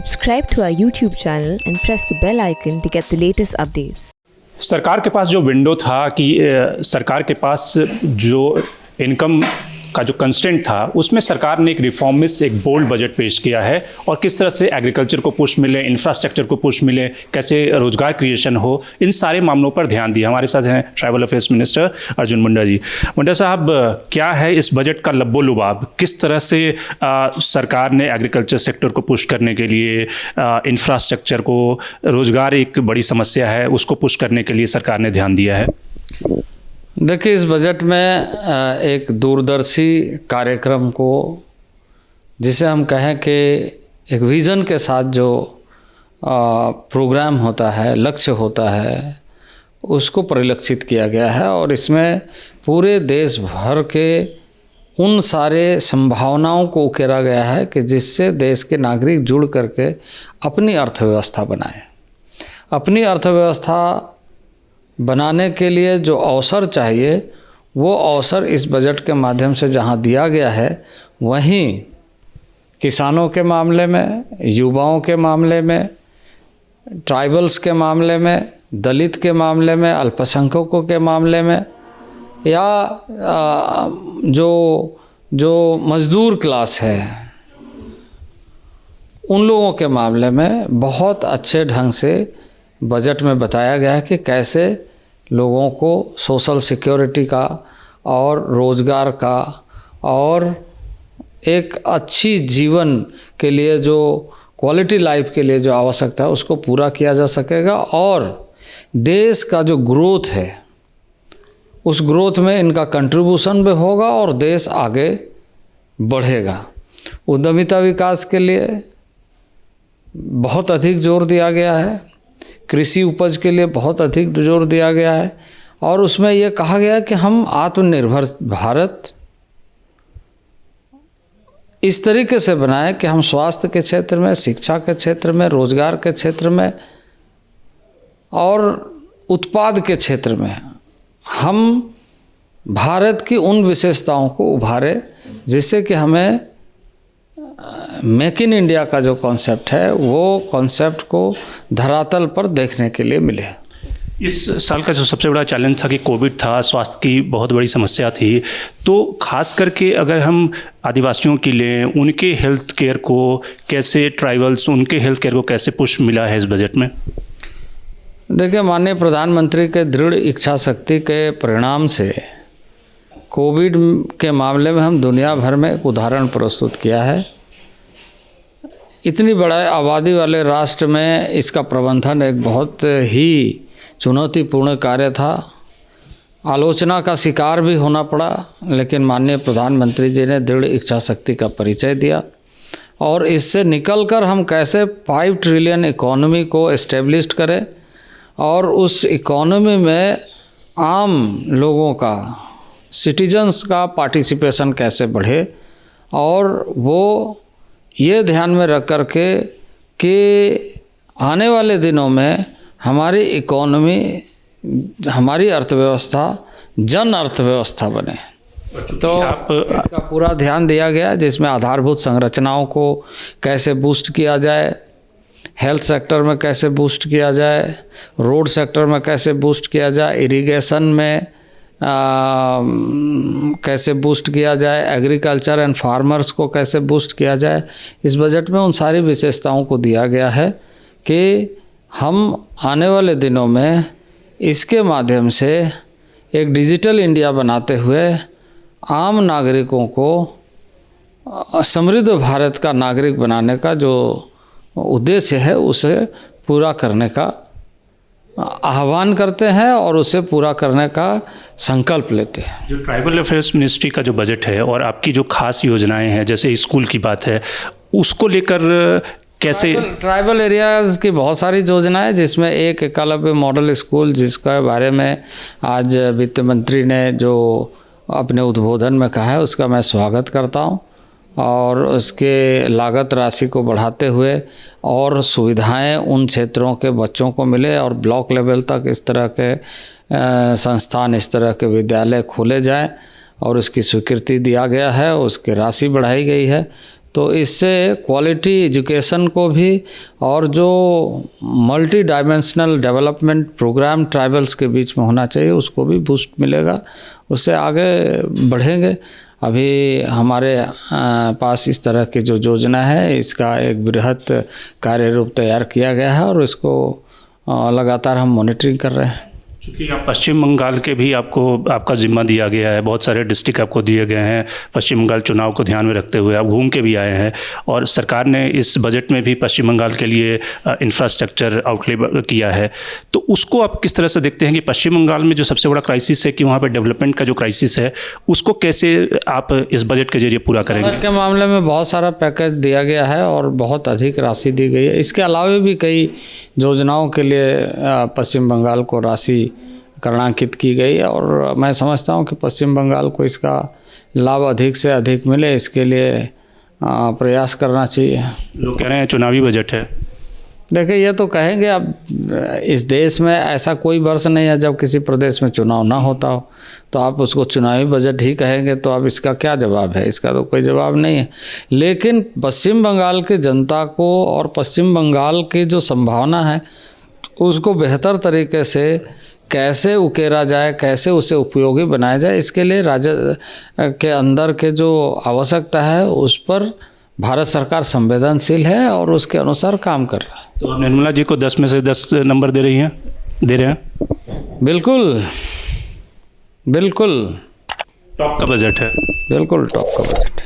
Subscribe to our YouTube channel and press the bell icon to get the latest updates. सरकार के पास जो window था कि सरकार के पास जो इनकम का जो कंस्टेंट था उसमें सरकार ने एक रिफॉर्मिस्ट एक बोल्ड बजट पेश किया है और किस तरह से एग्रीकल्चर को पुश मिले, इंफ्रास्ट्रक्चर को पुश मिले, कैसे रोजगार क्रिएशन हो, इन सारे मामलों पर ध्यान दिया। हमारे साथ हैं tribal affairs minister Arjun Munda ji. मुंडा साहब, क्या है इस बजट का लब्बो लुबाब? किस तरह से सरकार ने एग्रीकल्चर सेक्टर को पुश करने के लिए, इंफ्रास्ट्रक्चर को, रोजगार एक बड़ी समस्या है उसको पुश करने के लिए सरकार ने ध्यान दिया है? देखिए, इस बजट में एक दूरदर्शी कार्यक्रम को, जिसे हम कहें कि एक विज़न के साथ जो प्रोग्राम होता है, लक्ष्य होता है, उसको परिलक्षित किया गया है। और इसमें पूरे देश भर के उन सारे संभावनाओं को उकेरा गया है कि जिससे देश के नागरिक जुड़ करके अपनी अर्थव्यवस्था बनाएं। अपनी अर्थव्यवस्था बनाने के लिए जो अवसर चाहिए, वो अवसर इस बजट के माध्यम से जहां दिया गया है, वहीं किसानों के मामले में, युवाओं के मामले में, ट्राइबल्स के मामले में, दलित के मामले में, अल्पसंख्यकों के मामले में, या जो मज़दूर क्लास है, उन लोगों के मामले में बहुत अच्छे ढंग से बजट में बताया गया है कि कैसे लोगों को सोशल सिक्योरिटी का और रोज़गार का और एक अच्छी जीवन के लिए, जो क्वालिटी लाइफ के लिए जो आवश्यकता है, उसको पूरा किया जा सकेगा। और देश का जो ग्रोथ है, उस ग्रोथ में इनका कंट्रीब्यूशन भी होगा और देश आगे बढ़ेगा। उद्यमिता विकास के लिए बहुत अधिक जोर दिया गया है, कृषि उपज के लिए बहुत अधिक जोर दिया गया है, और उसमें यह कहा गया कि हम आत्मनिर्भर भारत इस तरीके से बनाएं कि हम स्वास्थ्य के क्षेत्र में, शिक्षा के क्षेत्र में, रोजगार के क्षेत्र में और उत्पाद के क्षेत्र में हम भारत की उन विशेषताओं को उभारें, जिससे कि हमें मेक इन इंडिया का जो कॉन्सेप्ट है, वो कॉन्सेप्ट को धरातल पर देखने के लिए मिले। इस साल का जो सबसे बड़ा चैलेंज था कि कोविड था, स्वास्थ्य की बहुत बड़ी समस्या थी, तो खास करके अगर हम आदिवासियों की लें, उनके हेल्थ केयर को कैसे, ट्राइबल्स, उनके हेल्थ केयर को कैसे पुश मिला है इस बजट में? देखिए, माननीय प्रधानमंत्री के दृढ़ इच्छा शक्ति के परिणाम से कोविड के मामले में हम दुनिया भर में एक उदाहरण प्रस्तुत किया है। इतनी बड़ा आबादी वाले राष्ट्र में इसका प्रबंधन एक बहुत ही चुनौतीपूर्ण कार्य था। आलोचना का शिकार भी होना पड़ा, लेकिन माननीय प्रधानमंत्री जी ने दृढ़ इच्छा शक्ति का परिचय दिया और इससे निकलकर हम कैसे 5 ट्रिलियन इकोनॉमी को एस्टेब्लिश करें और उस इकोनॉमी में आम लोगों का, सिटीजन्स का पार्टिसिपेशन कैसे बढ़े, और वो ये ध्यान में रख कर के कि आने वाले दिनों में हमारी इकोनॉमी, हमारी अर्थव्यवस्था जन अर्थव्यवस्था बने। तो इसका पूरा ध्यान दिया गया, जिसमें आधारभूत संरचनाओं को कैसे बूस्ट किया जाए, हेल्थ सेक्टर में कैसे बूस्ट किया जाए, रोड सेक्टर में कैसे बूस्ट किया जाए, इरिगेशन में कैसे बूस्ट किया जाए, एग्रीकल्चर एंड फार्मर्स को कैसे बूस्ट किया जाए। इस बजट में उन सारी विशेषताओं को दिया गया है कि हम आने वाले दिनों में इसके माध्यम से एक डिजिटल इंडिया बनाते हुए आम नागरिकों को समृद्ध भारत का नागरिक बनाने का जो उद्देश्य है, उसे पूरा करने का आह्वान करते हैं और उसे पूरा करने का संकल्प लेते हैं। जो ट्राइबल अफेयर्स मिनिस्ट्री का जो बजट है और आपकी जो खास योजनाएं हैं, जैसे स्कूल की बात है, उसको लेकर कैसे? ट्राइबल एरियाज़ की बहुत सारी योजनाएं, जिसमें एक एकलव्य मॉडल स्कूल, जिसके बारे में आज वित्त मंत्री ने जो अपने उद्बोधन में कहा है, उसका मैं स्वागत करता हूं, और उसके लागत राशि को बढ़ाते हुए और सुविधाएं उन क्षेत्रों के बच्चों को मिले और ब्लॉक लेवल तक इस तरह के संस्थान, इस तरह के विद्यालय खोले जाएं, और उसकी स्वीकृति दिया गया है, उसकी राशि बढ़ाई गई है। तो इससे क्वालिटी एजुकेशन को भी और जो multidimensional development programme tribals के बीच में होना चाहिए उसको भी बूस्ट मिलेगा, उससे आगे बढ़ेंगे। अभी हमारे पास इस तरह की जो योजना है इसका एक बृहत कार्य रूप तैयार किया गया है और इसको लगातार हम मॉनिटरिंग कर रहे हैं। चूँकि आप पश्चिम बंगाल के भी आपका जिम्मा दिया गया है, बहुत सारे डिस्ट्रिक्ट आपको दिए गए हैं, पश्चिम बंगाल चुनाव को ध्यान में रखते हुए आप घूम के भी आए हैं और सरकार ने इस बजट में भी पश्चिम बंगाल के लिए इंफ्रास्ट्रक्चर आउटले किया है, तो उसको आप किस तरह से देखते हैं कि पश्चिम बंगाल में जो सबसे बड़ा क्राइसिस है कि वहाँ पर डेवलपमेंट का जो क्राइसिस है उसको कैसे आप इस बजट के जरिए पूरा करेंगे? सड़क के मामले में बहुत सारा पैकेज दिया गया है और बहुत अधिक राशि दी गई है। इसके अलावा भी कई योजनाओं के लिए पश्चिम बंगाल को राशि करणांकित की गई है और मैं समझता हूं कि पश्चिम बंगाल को इसका लाभ अधिक से अधिक मिले, इसके लिए प्रयास करना चाहिए। लोग कह रहे हैं चुनावी बजट है। देखिए ये तो कहेंगे, अब इस देश में ऐसा कोई वर्ष नहीं है जब किसी प्रदेश में चुनाव ना होता हो, तो आप उसको चुनावी बजट ही कहेंगे तो अब इसका क्या जवाब है? इसका तो कोई जवाब नहीं है। लेकिन पश्चिम बंगाल की जनता को और पश्चिम बंगाल की जो संभावना है उसको बेहतर तरीके से कैसे उकेरा जाए, कैसे उसे उपयोगी बनाया जाए, इसके लिए राज्य के अंदर के जो आवश्यकता है उस पर भारत सरकार संवेदनशील है और उसके अनुसार काम कर रहा है। तो आप निर्मला जी को 10 में से 10 नंबर दे रहे हैं? बिल्कुल बिल्कुल टॉप का बजट है। बिल्कुल टॉप का बजट।